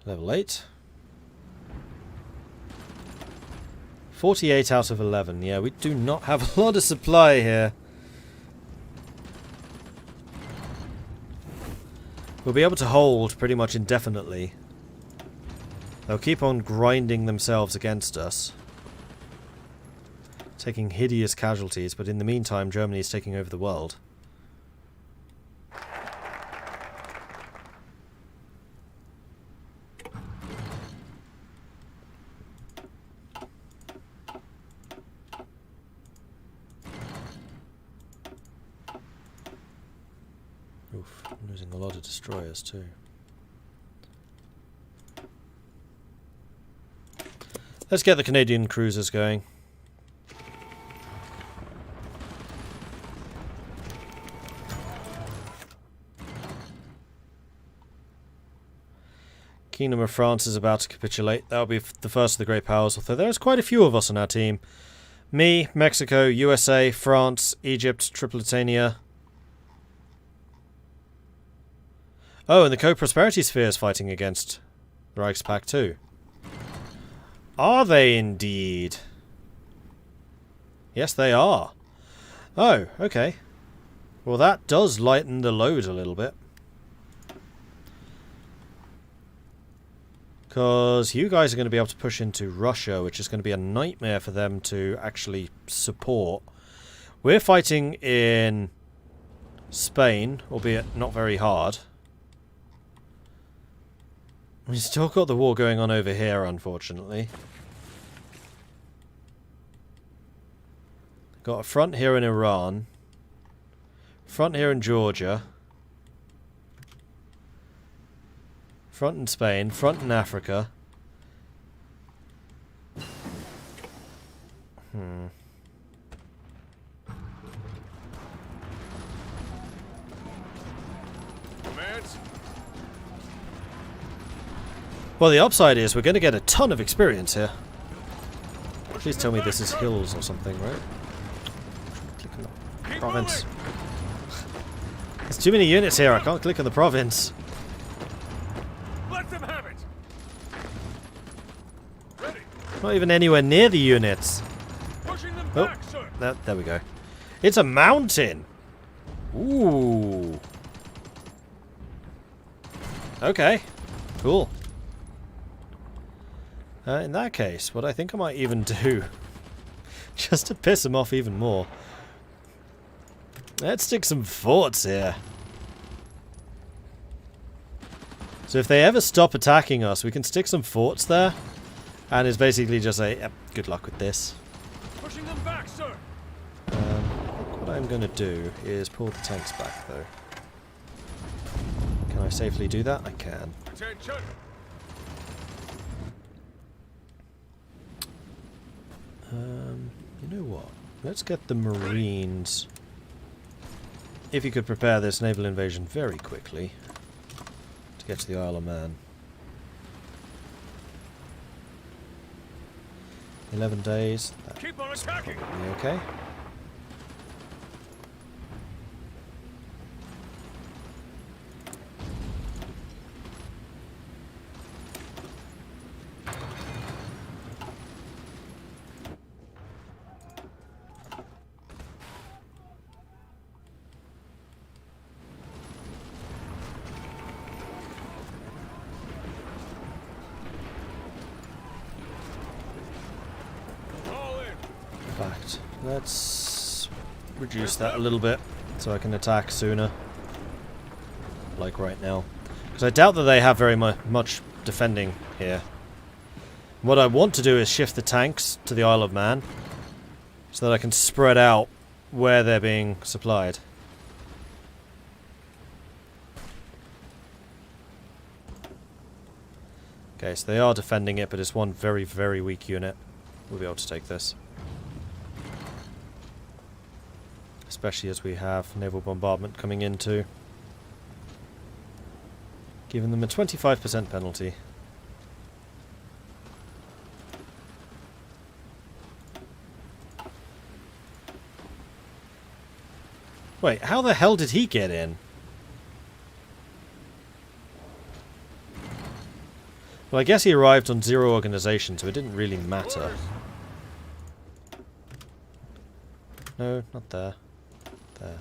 Level 8. 48 out of 11. Yeah, we do not have a lot of supply here. We'll be able to hold pretty much indefinitely. They'll keep on grinding themselves against us, taking hideous casualties, but in the meantime Germany is taking over the world. Oof, I'm losing a lot of destroyers too. Let's get the Canadian cruisers going. Kingdom of France is about to capitulate. That'll be the first of the great powers, although there's quite a few of us on our team. Me, Mexico, USA, France, Egypt, Tripolitania. Oh, and the Co-Prosperity Sphere is fighting against Reichspakt too. Are they indeed? Yes, they are. Oh, okay. Well, that does lighten the load a little bit. Because you guys are going to be able to push into Russia, which is going to be a nightmare for them to actually support. We're fighting in Spain, albeit not very hard. We've still got the war going on over here, unfortunately. Got a front here in Iran. Front here in Georgia. Front in Spain. Front in Africa. Well, the upside is we're going to get a ton of experience here. Please tell me this is hills or something, right? Click on the province. There's too many units here. I can't click on the province. Let them have it. Ready. Not even anywhere near the units. Pushing them Oh, back, sir. there we go. It's a mountain. Ooh. Okay. Cool. In that case, what I think I might even do, just to piss them off even more, let's stick some forts here. So if they ever stop attacking us, we can stick some forts there, and it's basically just say, yep, good luck with this. Pushing them back, sir. What I'm going to do is pull the tanks back, though. Can I safely do that? I can. Attention. You know what? Let's get the Marines. If you could prepare this naval invasion very quickly to get to the Isle of Man. 11 days. Keep on attacking. Probably okay. Let's reduce that a little bit so I can attack sooner. Like right now. Because I doubt that they have very much defending here. What I want to do is shift the tanks to the Isle of Man so that I can spread out where they're being supplied. Okay, so they are defending it, but it's one very, very weak unit. We'll be able to take this. Especially as we have naval bombardment coming in too. Giving them a 25% penalty. Wait, how the hell did he get in? Well, I guess he arrived on 0 organization, so it didn't really matter. Orders. No, not there. There.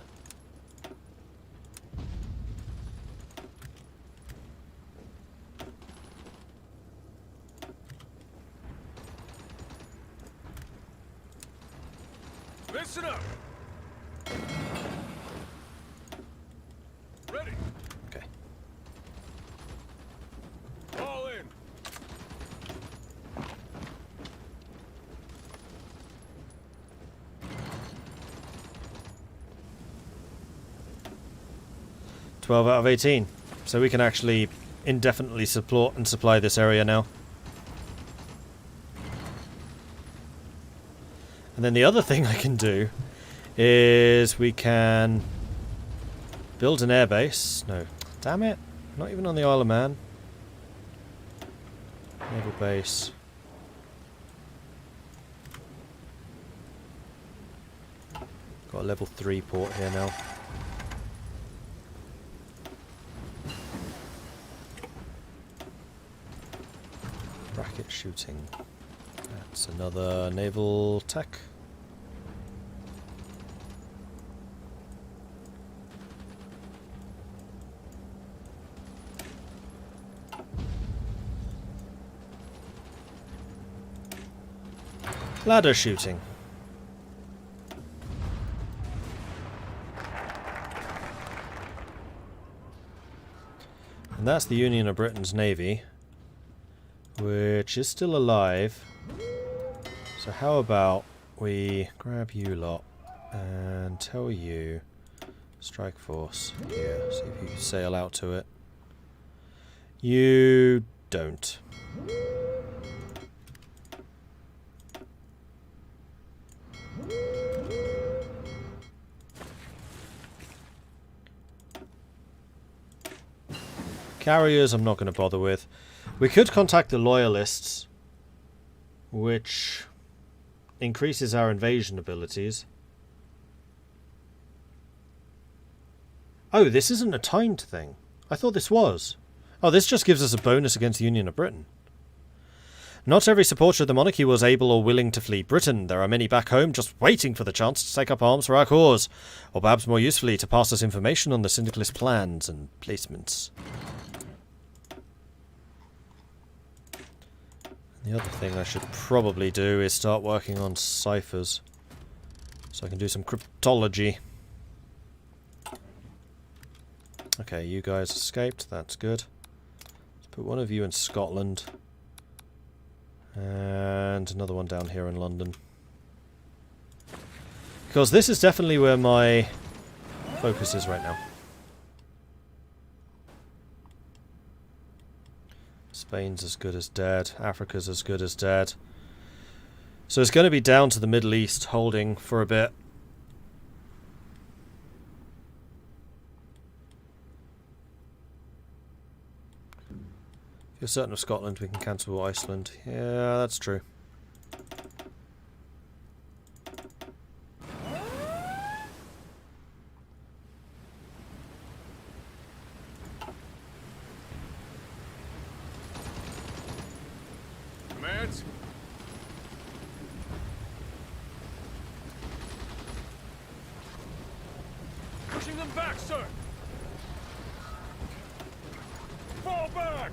Listen up. Ready. Okay. All in. $12 out of 18. So we can actually indefinitely support and supply this area now. And then the other thing I can do is we can build an airbase. No, damn it. Not even on the Isle of Man. Naval base. Got a level 3 port here now. Bracket shooting. That's another naval tech. Ladder shooting. And that's the Union of Britain's navy, which is still alive. So how about we grab you lot and tell you strike force here, see if you can sail out to it. You don't. Carriers I'm not going to bother with. We could contact the Loyalists, which increases our invasion abilities. Oh, this isn't a timed thing. I thought this was. Oh, this just gives us a bonus against the Union of Britain. Not every supporter of the monarchy was able or willing to flee Britain. There are many back home just waiting for the chance to take up arms for our cause, or perhaps more usefully to pass us information on the syndicalist plans and placements. The other thing I should probably do is start working on ciphers, so I can do some cryptology. Okay, you guys escaped, that's good. Let's put one of you in Scotland, and another one down here in London. Because this is definitely where my focus is right now. Spain's as good as dead. Africa's as good as dead. So it's going to be down to the Middle East holding for a bit. If you're certain of Scotland, we can cancel Iceland. Yeah, that's true. Commands. Pushing them back, sir. Fall back.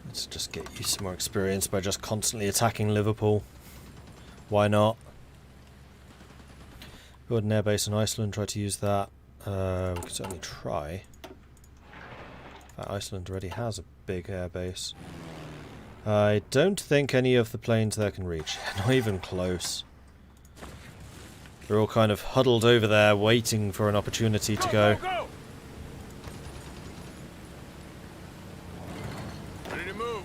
Let's just get you some more experience by just constantly attacking Liverpool. Why not? Build an airbase in Iceland, try to use that. We can certainly try. In fact, Iceland already has a big airbase. I don't think any of the planes there can reach. Not even close. They're all kind of huddled over there waiting for an opportunity to go. Go! Ready to move.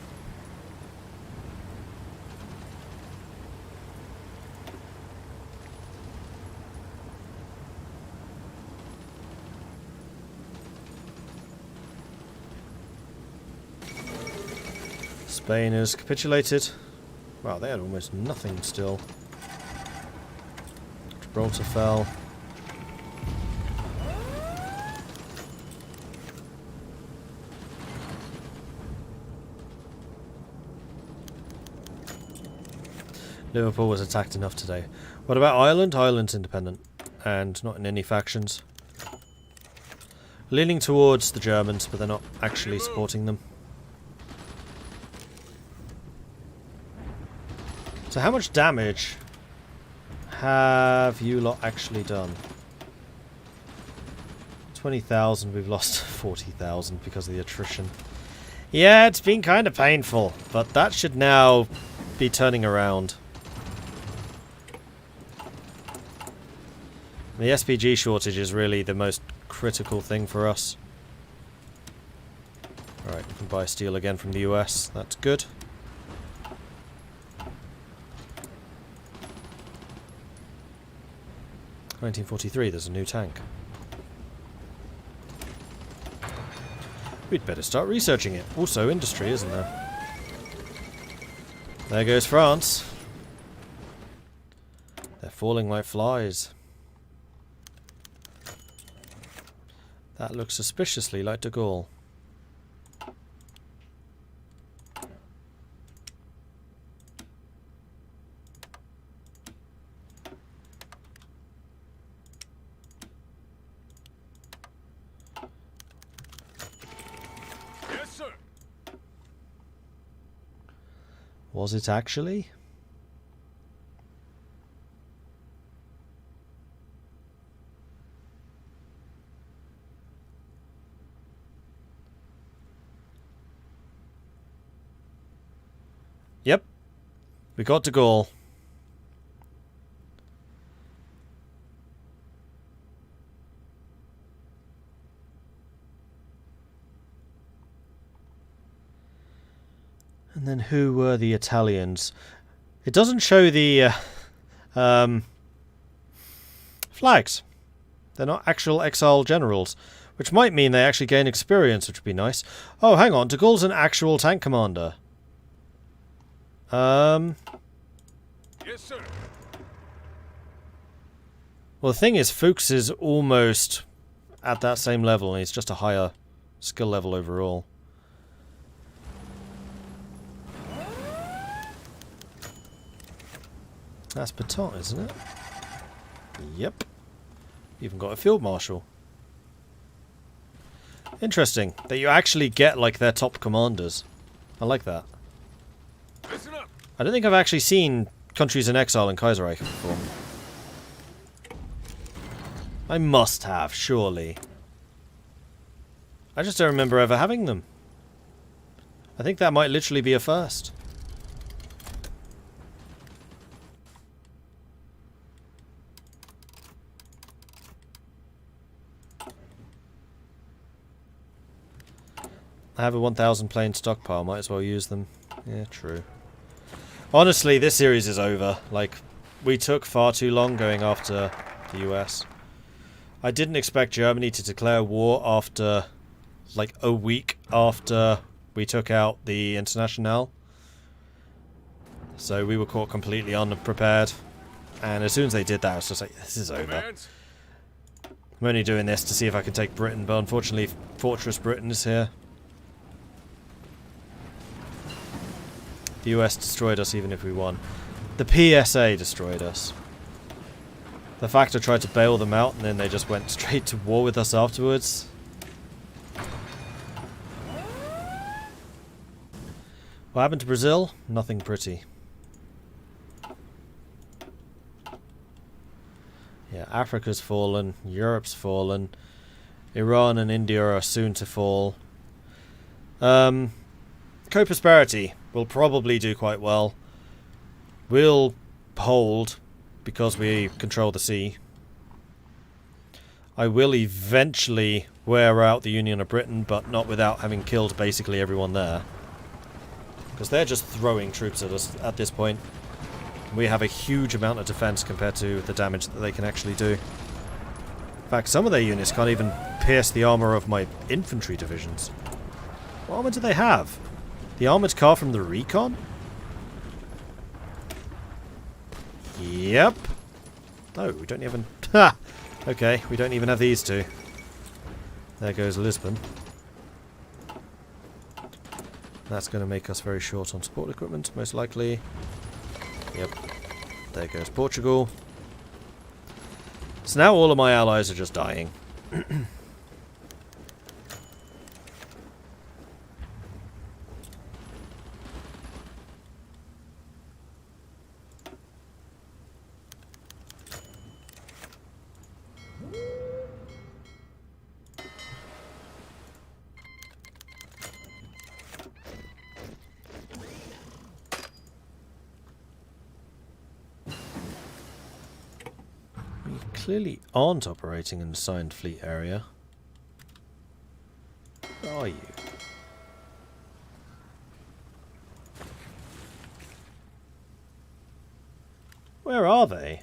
Spain has capitulated. Wow, they had almost nothing still. Gibraltar fell. Liverpool was attacked enough today. What about Ireland? Ireland's independent and not in any factions. Leaning towards the Germans, but they're not actually supporting them. So how much damage have you lot actually done? 20,000, we've lost 40,000 because of the attrition. Yeah, it's been kind of painful, but that should now be turning around. The SPG shortage is really the most critical thing for us. Alright, we can buy steel again from the US. That's good. (1943), there's a new tank. We'd better start researching it. Also industry, isn't there? There goes France. They're falling like flies. That looks suspiciously like de Gaulle. Yes, sir. Was it actually? Yep. We got de Gaulle. And then who were the Italians? It doesn't show the flags. They're not actual exile generals, which might mean they actually gain experience, which would be nice. Oh, hang on. De Gaulle's an actual tank commander. Yes, sir. Well, the thing is, Fuchs is almost at that same level, and he's just a higher skill level overall. That's Baton, isn't it? Yep. Even got a field marshal. Interesting that you actually get like their top commanders. I like that. Listen up. I don't think I've actually seen countries in exile in Kaiserreich before. I must have, surely. I just don't remember ever having them. I think that might literally be a first. I have a 1,000 plane stockpile, might as well use them. Yeah, true. Honestly, this series is over. Like, we took far too long going after the US. I didn't expect Germany to declare war after, like, a week after we took out the Internationale. So we were caught completely unprepared. And as soon as they did that, I was just like, this is over. Commands. I'm only doing this to see if I can take Britain, but unfortunately Fortress Britain is here. The US destroyed us even if we won. The PSA destroyed us. The fact I tried to bail them out and then they just went straight to war with us afterwards. What happened to Brazil? Nothing pretty. Yeah, Africa's fallen, Europe's fallen, Iran and India are soon to fall. Co-prosperity will probably do quite well. We'll hold because we control the sea. I will eventually wear out the Union of Britain, but not without having killed basically everyone there. Because they're just throwing troops at us at this point. We have a huge amount of defense compared to the damage that they can actually do. In fact, some of their units can't even pierce the armor of my infantry divisions. What armor do they have? The armored car from the recon? Yep. Oh, we don't even... Ha! Okay, we don't even have these two. There goes Lisbon. That's going to make us very short on support equipment, most likely. Yep. There goes Portugal. So now all of my allies are just dying. Clearly aren't operating in the assigned fleet area. Where are you? Where are they?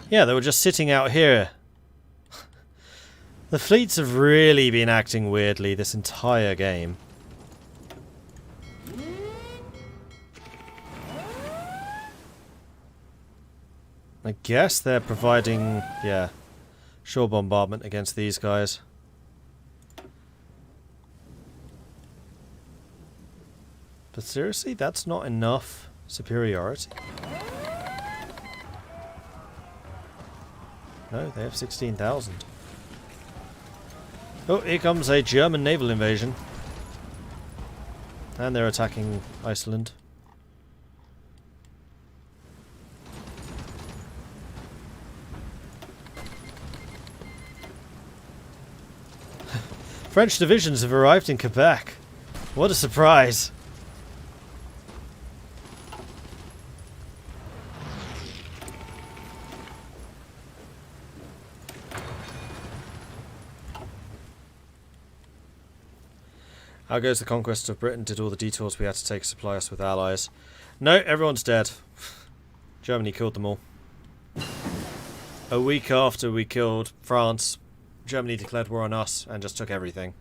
Yeah, they were just sitting out here. The fleets have really been acting weirdly this entire game. I guess they're providing, yeah, shore bombardment against these guys. But seriously, that's not enough superiority? No, they have 16,000. Oh, here comes a German naval invasion. And they're attacking Iceland. French divisions have arrived in Quebec. What a surprise. How goes the conquest of Britain? Did all the detours we had to take supply us with allies? No, everyone's dead. Germany killed them all. A week after we killed France, Germany declared war on us and just took everything.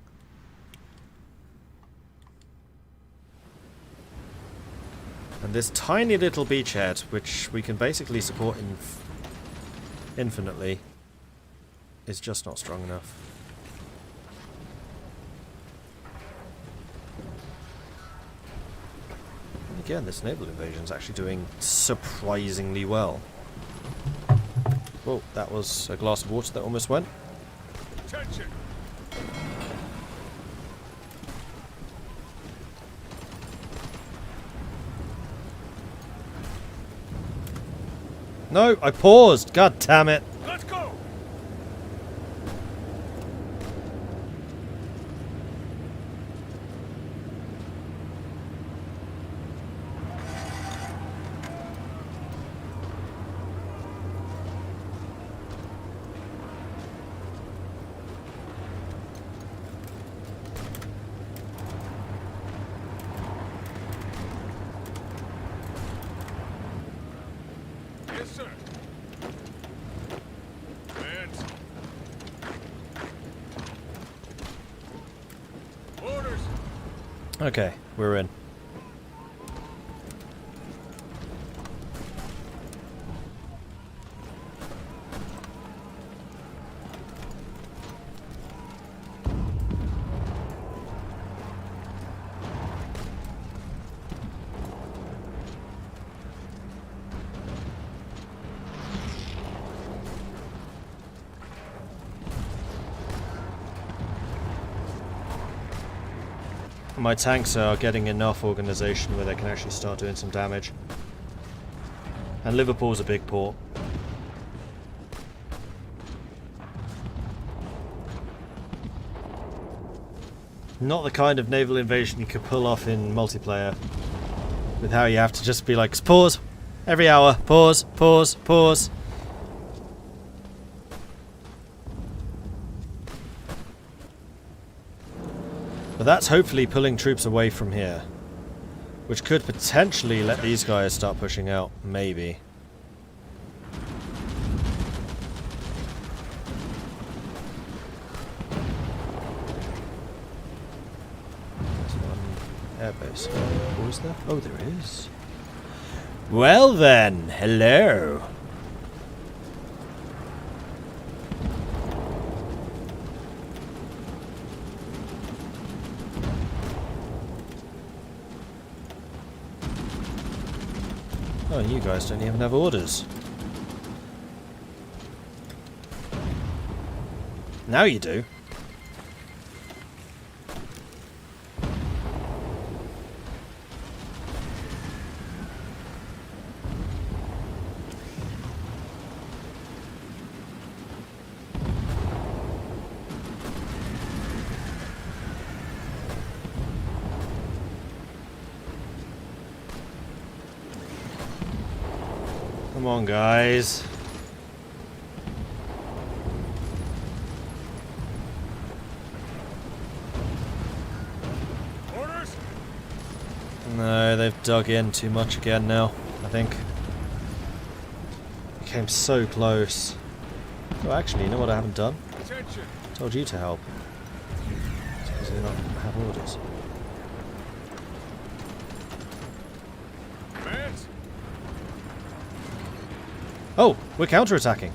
And this tiny little beachhead, which we can basically support infinitely, is just not strong enough. Again, this naval invasion is actually doing surprisingly well. Whoa, that was a glass of water that almost went. Attention. No, I paused. God damn it. Let's go. Yes, sir. Hands. Orders. Okay, we're in. My tanks are getting enough organisation where they can actually start doing some damage. And Liverpool's a big port. Not the kind of naval invasion you could pull off in multiplayer. With how you have to just be like, pause! Every hour, pause, pause, pause. But that's hopefully pulling troops away from here. Which could potentially let these guys start pushing out, maybe. There's one airbase. Who is there? Oh, there is. Well then, hello. Oh, you guys don't even have orders. Now you do. Come on, guys. Orders? No, they've dug in too much again now, I think. We came so close. Oh, actually, you know what I haven't done? Attention. Told you to help. Because they don't have orders. Advance. Oh, we're counterattacking.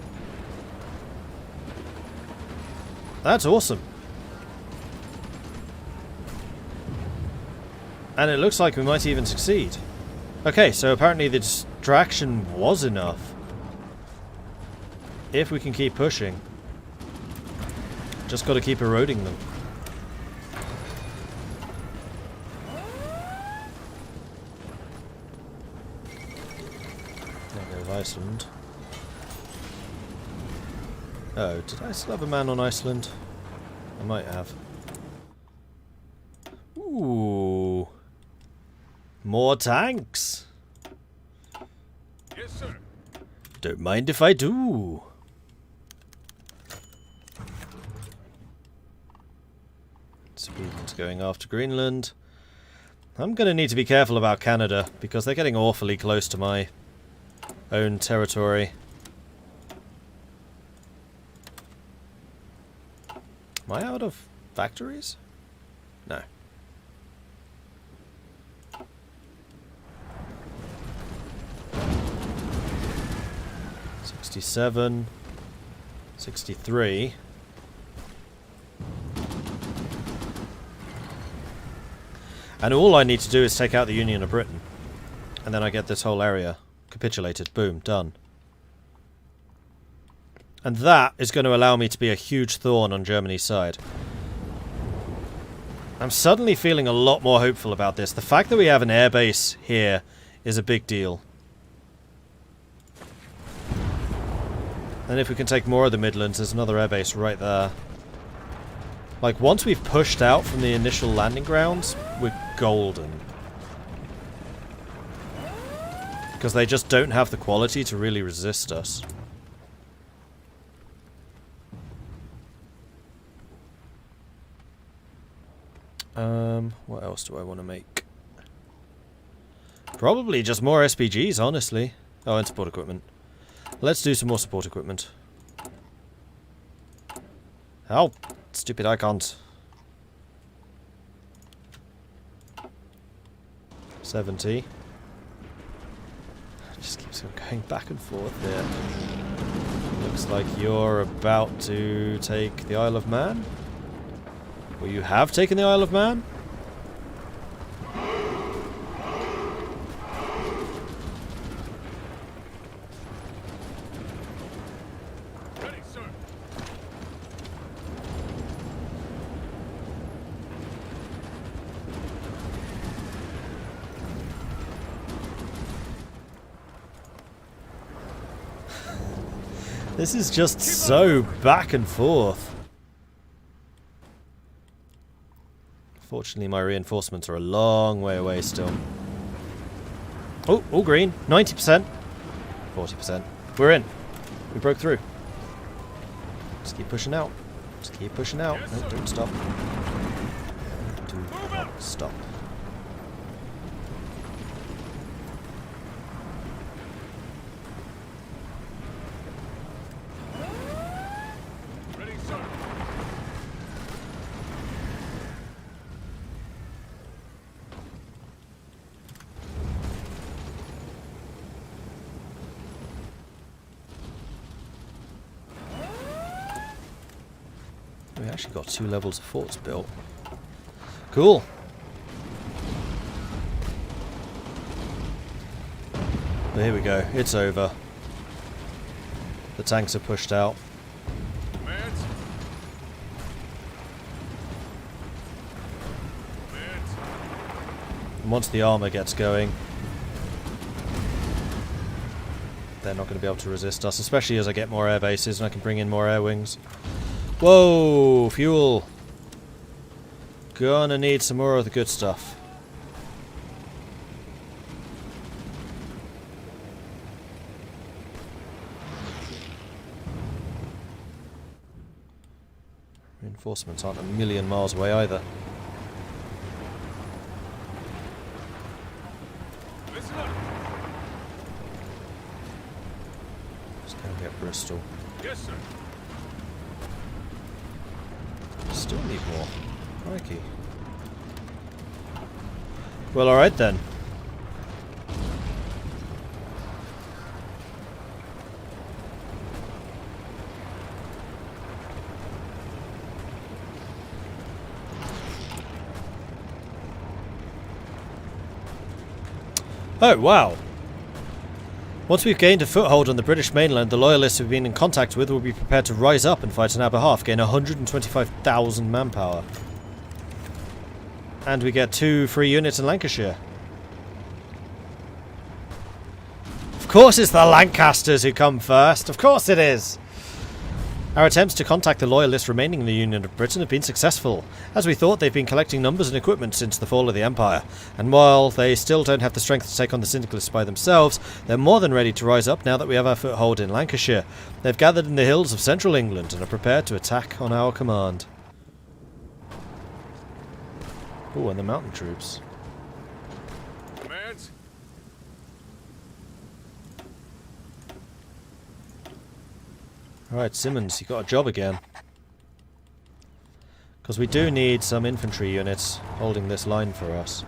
That's awesome. And it looks like we might even succeed. Okay, so apparently the distraction was enough. If we can keep pushing. Just got to keep eroding them. There goes Iceland. Oh, did I still have a man on Iceland? I might have. Ooh. More tanks. Yes, sir. Don't mind if I do. Sweden's going after Greenland. I'm going to need to be careful about Canada because they're getting awfully close to my own territory. Am I out of factories? No. $67. $63. And all I need to do is take out the Union of Britain. And then I get this whole area capitulated. Boom. Done. And that is going to allow me to be a huge thorn on Germany's side. I'm suddenly feeling a lot more hopeful about this. The fact that we have an airbase here is a big deal. And if we can take more of the Midlands, there's another airbase right there. Like, once we've pushed out from the initial landing grounds, we're golden. Because they just don't have the quality to really resist us. What else do I want to make? Probably just more SPGs, honestly. Oh, and support equipment. Let's do some more support equipment. Oh, stupid icons. 70. Just keeps on going back and forth there. Looks like you're about to take the Isle of Man. Well, you have taken the Isle of Man? Ready, sir. This is just so back and forth. Fortunately, my reinforcements are a long way away still. Oh, all green. 90%. 40%. We're in. We broke through. Just keep pushing out. Just keep pushing out. Yes, No, sir. don't stop. Do not stop. actually got 2 levels of forts built. Cool. But here we go. It's over. The tanks are pushed out. Commands. Commands. And once the armor gets going, they're not going to be able to resist us, especially as I get more air bases and I can bring in more air wings. Whoa! Fuel! Gonna need some more of the good stuff. Reinforcements aren't a million miles away either. Listen up. Just go and get Bristol. Yes, sir. Still need more. Crikey. Well, alright then. Oh, wow. Once we've gained a foothold on the British mainland, the Loyalists we've been in contact with will be prepared to rise up and fight on our behalf, gain 125,000 manpower. And we get 2 free units in Lancashire. Of course it's the Lancasters who come first, of course it is! Our attempts to contact the Loyalists remaining in the Union of Britain have been successful. As we thought, they've been collecting numbers and equipment since the fall of the Empire, and while they still don't have the strength to take on the Syndicalists by themselves, they're more than ready to rise up now that we have our foothold in Lancashire. They've gathered in the hills of central England and are prepared to attack on our command. Oh, and the mountain troops. Commands. Alright, Simmons, you got a job again. Because we do need some infantry units holding this line for us.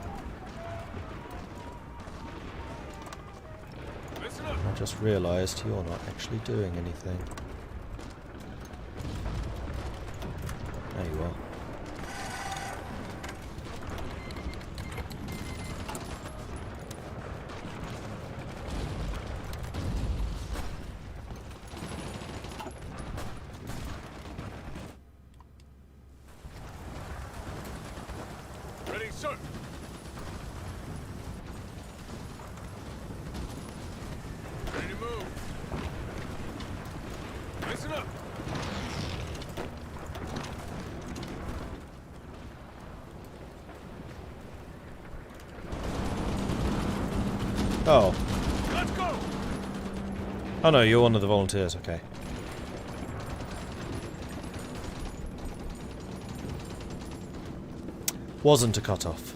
Listen up. I just realised you're not actually doing anything. There you are. Ready, sir. Ready to move. Listen up. Oh. Let's go. Oh no, you're one of the volunteers, okay. Wasn't a cut-off.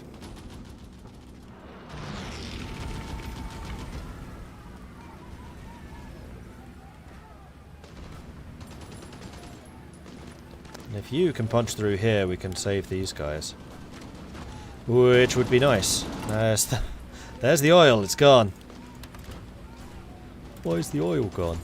And if you can punch through here, we can save these guys. Which would be nice. There's the oil, it's gone. Why is the oil gone?